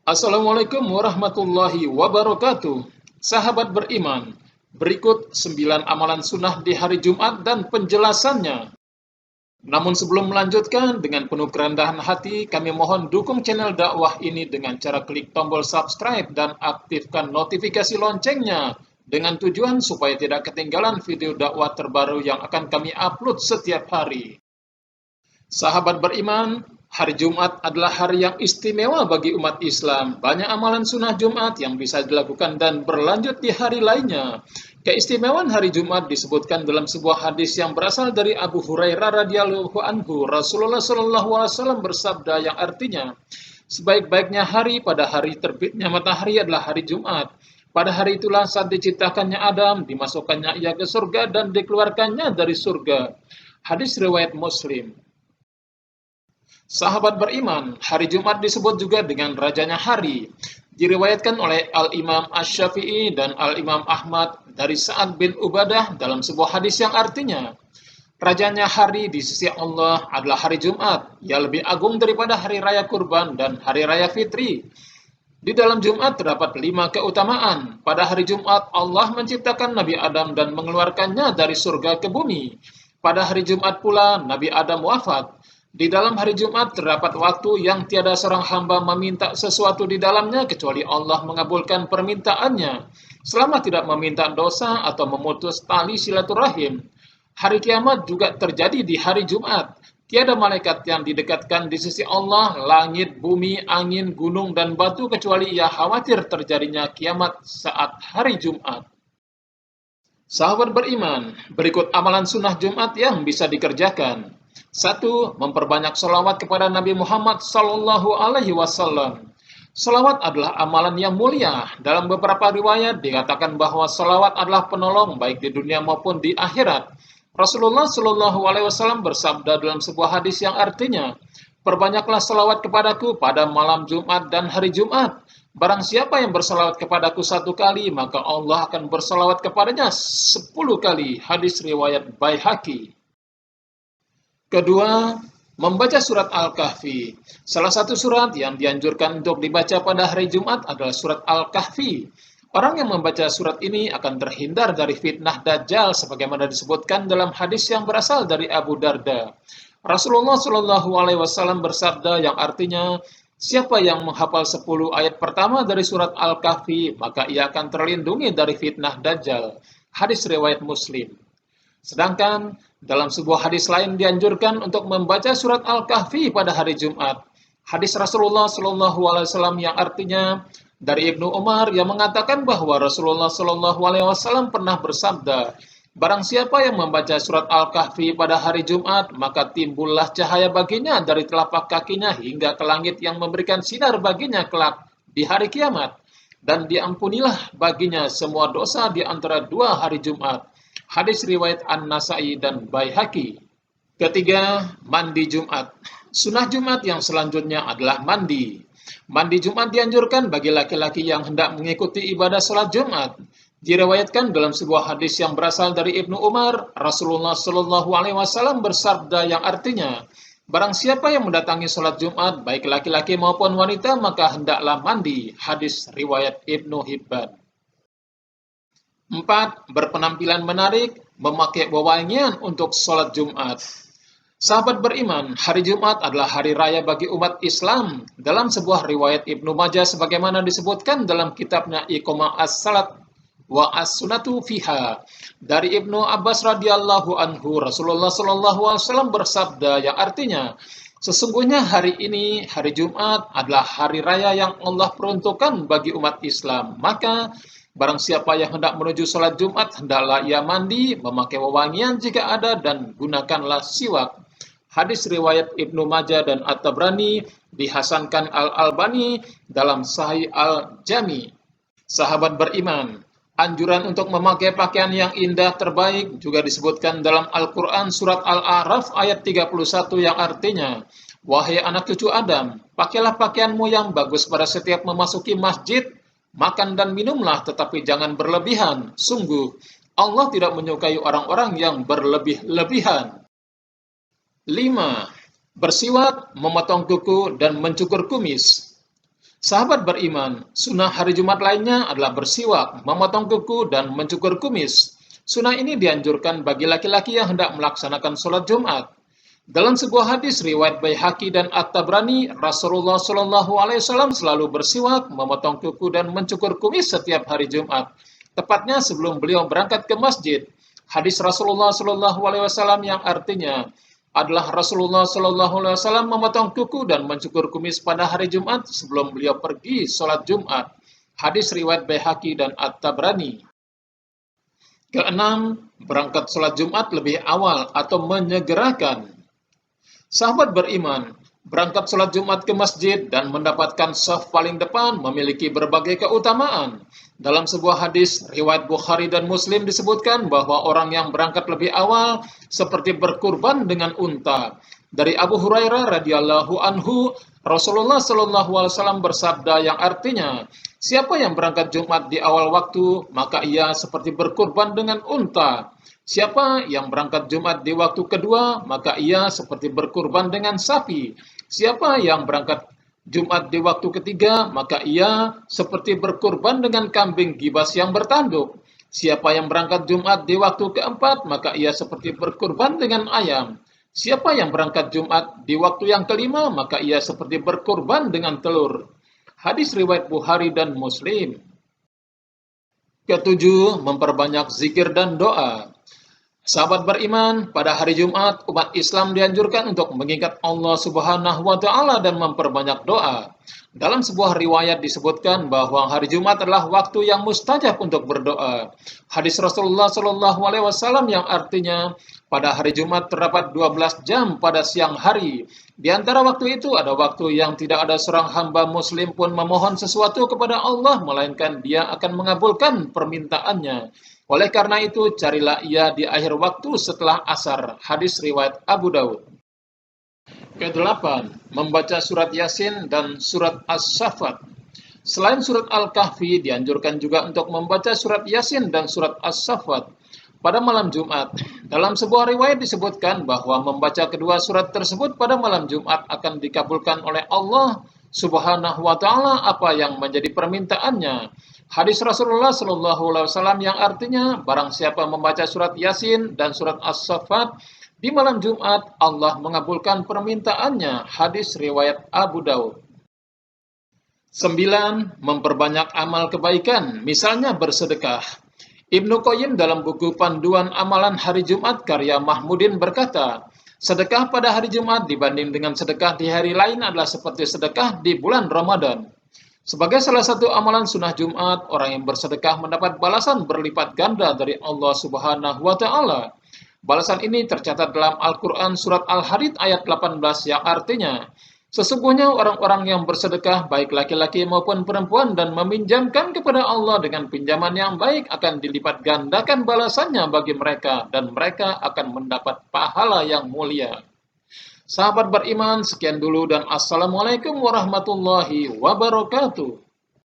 Assalamualaikum warahmatullahi wabarakatuh. Sahabat beriman, berikut 9 amalan sunnah di hari Jumat dan penjelasannya. Namun sebelum melanjutkan, dengan penuh kerendahan hati, kami mohon dukung channel dakwah ini dengan cara klik tombol subscribe dan aktifkan notifikasi loncengnya dengan tujuan supaya tidak ketinggalan video dakwah terbaru yang akan kami upload setiap hari. Sahabat beriman, hari Jumat adalah hari yang istimewa bagi umat Islam. Banyak amalan sunnah Jumat yang bisa dilakukan dan berlanjut di hari lainnya. Keistimewaan hari Jumat disebutkan dalam sebuah hadis yang berasal dari Abu Hurairah radhiyallahu anhu. Rasulullah shallallahu alaihi wasallam bersabda yang artinya, sebaik-baiknya hari pada hari terbitnya matahari adalah hari Jumat. Pada hari itulah saat diciptakannya Adam, dimasukkannya ia ke surga dan dikeluarkannya dari surga. Hadis riwayat Muslim. Sahabat beriman, hari Jumat disebut juga dengan rajanya hari. Diriwayatkan oleh Al-Imam Asy-Syafi'i dan Al-Imam Ahmad dari Sa'ad bin Ubadah dalam sebuah hadis yang artinya, rajanya hari di sisi Allah adalah hari Jumat, yang lebih agung daripada hari raya kurban dan hari raya fitri. Di dalam Jumat terdapat 5 keutamaan. Pada hari Jumat, Allah menciptakan Nabi Adam dan mengeluarkannya dari surga ke bumi. Pada hari Jumat pula, Nabi Adam wafat. Di dalam hari Jumat terdapat waktu yang tiada seorang hamba meminta sesuatu di dalamnya kecuali Allah mengabulkan permintaannya, selama tidak meminta dosa atau memutus tali silaturahim. Hari kiamat juga terjadi di hari Jumat. Tiada malaikat yang didekatkan di sisi Allah, langit, bumi, angin, gunung, dan batu kecuali ia khawatir terjadinya kiamat saat hari Jumat. Sahabat beriman, berikut amalan sunnah Jumat yang bisa dikerjakan. 1. Memperbanyak sholawat kepada Nabi Muhammad Sallallahu Alaihi Wasallam. Sholawat adalah amalan yang mulia. Dalam beberapa riwayat dikatakan bahwa sholawat adalah penolong baik di dunia maupun di akhirat. Rasulullah Sallallahu Alaihi Wasallam bersabda dalam sebuah hadis yang artinya, perbanyaklah sholawat kepadaku pada malam Jumat dan hari Jumat. Barang siapa yang bersalawat kepadaku 1 kali, maka Allah akan bersalawat kepadanya 10 kali. Hadis riwayat Baihaqi. Kedua, membaca surat Al-Kahfi. Salah satu surat yang dianjurkan untuk dibaca pada hari Jumat adalah surat Al-Kahfi. Orang yang membaca surat ini akan terhindar dari fitnah Dajjal sebagaimana disebutkan dalam hadis yang berasal dari Abu Darda. Rasulullah Shallallahu Alaihi Wasallam bersabda yang artinya, siapa yang menghafal 10 ayat pertama dari surat Al-Kahfi, maka ia akan terlindungi dari fitnah Dajjal. Hadis riwayat Muslim. Sedangkan dalam sebuah hadis lain dianjurkan untuk membaca surat Al-Kahfi pada hari Jumat. Hadis Rasulullah Shallallahu Alaihi Wasallam yang artinya dari Ibnu Umar yang mengatakan bahwa Rasulullah Shallallahu Alaihi Wasallam pernah bersabda, barang siapa yang membaca surat Al-Kahfi pada hari Jumat, maka timbullah cahaya baginya dari telapak kakinya hingga ke langit yang memberikan sinar baginya kelak di hari kiamat. Dan diampunilah baginya semua dosa di antara 2 hari Jumat. Hadis riwayat An-Nasai dan Baihaqi. Ketiga, mandi Jumat. Sunnah Jumat yang selanjutnya adalah mandi. Mandi Jumat dianjurkan bagi laki-laki yang hendak mengikuti ibadah salat Jumat. Diriwayatkan dalam sebuah hadis yang berasal dari Ibnu Umar, Rasulullah Shallallahu Alaihi Wasallam bersabda yang artinya, barang siapa yang mendatangi salat Jumat, baik laki-laki maupun wanita, maka hendaklah mandi. Hadis riwayat Ibnu Hibban. 4. Berpenampilan menarik, memakai wewangian untuk sholat Jumat. Sahabat beriman, hari Jumat adalah hari raya bagi umat Islam. Dalam sebuah riwayat Ibnu Majah sebagaimana disebutkan dalam kitabnya Iqamah as-Salat wa as-Sunatu fiha. Dari Ibnu Abbas radhiyallahu anhu, Rasulullah sallallahu alaihi wasallam bersabda yang artinya, sesungguhnya hari ini, hari Jumat adalah hari raya yang Allah peruntukkan bagi umat Islam. Maka barang siapa yang hendak menuju sholat Jumat, hendaklah ia mandi, memakai wewangian jika ada, dan gunakanlah siwak. Hadis riwayat Ibnu Majah dan At-Tabrani, dihasankan Al-Albani dalam Sahih Al-Jami. Sahabat beriman, anjuran untuk memakai pakaian yang indah terbaik juga disebutkan dalam Al-Quran surat Al-A'raf ayat 31 yang artinya, wahai anak cucu Adam, pakailah pakaianmu yang bagus pada setiap memasuki masjid, makan dan minumlah, tetapi jangan berlebihan. Sungguh, Allah tidak menyukai orang-orang yang berlebih-lebihan. 5. Bersiwak, memotong kuku, dan mencukur kumis. Sahabat beriman, sunnah hari Jumat lainnya adalah bersiwak, memotong kuku, dan mencukur kumis. Sunnah ini dianjurkan bagi laki-laki yang hendak melaksanakan sholat Jumat. Dalam sebuah hadis riwayat Baihaqi dan At-Tabrani, Rasulullah Shallallahu Alaihi Wasallam selalu bersiwak, memotong kuku, dan mencukur kumis setiap hari Jumat, tepatnya sebelum beliau berangkat ke masjid. Hadis Rasulullah Shallallahu Alaihi Wasallam yang artinya adalah Rasulullah Shallallahu Alaihi Wasallam memotong kuku dan mencukur kumis pada hari Jumat sebelum beliau pergi sholat Jumat. Hadis riwayat Baihaqi dan At-Tabrani. Keenam, berangkat sholat Jumat lebih awal atau menyegerakan. Sahabat beriman, berangkat sholat Jumat ke masjid dan mendapatkan shaf paling depan memiliki berbagai keutamaan. Dalam sebuah hadis, riwayat Bukhari dan Muslim disebutkan bahwa orang yang berangkat lebih awal seperti berkurban dengan unta. Dari Abu Hurairah radhiyallahu anhu, Rasulullah Shallallahu Alaihi Wasallam bersabda yang artinya, siapa yang berangkat Jumat di awal waktu, maka ia seperti berkurban dengan unta. Siapa yang berangkat Jumat di waktu kedua, maka ia seperti berkurban dengan sapi. Siapa yang berangkat Jumat di waktu ketiga, maka ia seperti berkurban dengan kambing gibas yang bertanduk. Siapa yang berangkat Jumat di waktu keempat, maka ia seperti berkurban dengan ayam. Siapa yang berangkat Jumat di waktu yang kelima, maka ia seperti berkurban dengan telur. Hadis riwayat Bukhari dan Muslim. Ketujuh, memperbanyak zikir dan doa. Sahabat beriman, pada hari Jumat, umat Islam dianjurkan untuk mengingat Allah Subhanahu wa Ta'ala dan memperbanyak doa. Dalam sebuah riwayat disebutkan bahwa hari Jumat adalah waktu yang mustajab untuk berdoa. Hadis Rasulullah Shallallahu Alaihi Wasallam yang artinya, pada hari Jumat terdapat 12 jam pada siang hari. Di antara waktu itu ada waktu yang tidak ada seorang hamba muslim pun memohon sesuatu kepada Allah, melainkan dia akan mengabulkan permintaannya. Oleh karena itu, carilah ia di akhir waktu setelah asar. Hadis riwayat Abu Daud. Kedelapan, membaca surat Yasin dan surat As-Saffat. Selain surat Al-Kahfi, dianjurkan juga untuk membaca surat Yasin dan surat As-Saffat pada malam Jumat. Dalam sebuah riwayat disebutkan bahwa membaca kedua surat tersebut pada malam Jumat akan dikabulkan oleh Allah Subhanahu wa Ta'ala apa yang menjadi permintaannya. Hadis Rasulullah Shallallahu Alaihi Wasallam yang artinya, barang siapa membaca surat Yasin dan surat As-Saffat di malam Jumat, Allah mengabulkan permintaannya. Hadis riwayat Abu Daud. 9. Memperbanyak amal kebaikan, misalnya bersedekah. Ibnu Qayyim dalam buku Panduan Amalan Hari Jumat karya Mahmudin berkata, sedekah pada hari Jumat dibanding dengan sedekah di hari lain adalah seperti sedekah di bulan Ramadan. Sebagai salah satu amalan sunnah Jumat, orang yang bersedekah mendapat balasan berlipat ganda dari Allah Subhanahu wa Ta'ala. Balasan ini tercatat dalam Al-Quran Surat Al-Hadid ayat 18 yang artinya, sesungguhnya orang-orang yang bersedekah baik laki-laki maupun perempuan dan meminjamkan kepada Allah dengan pinjaman yang baik akan dilipat gandakan balasannya bagi mereka dan mereka akan mendapat pahala yang mulia. Sahabat beriman, sekian dulu dan Assalamualaikum warahmatullahi wabarakatuh.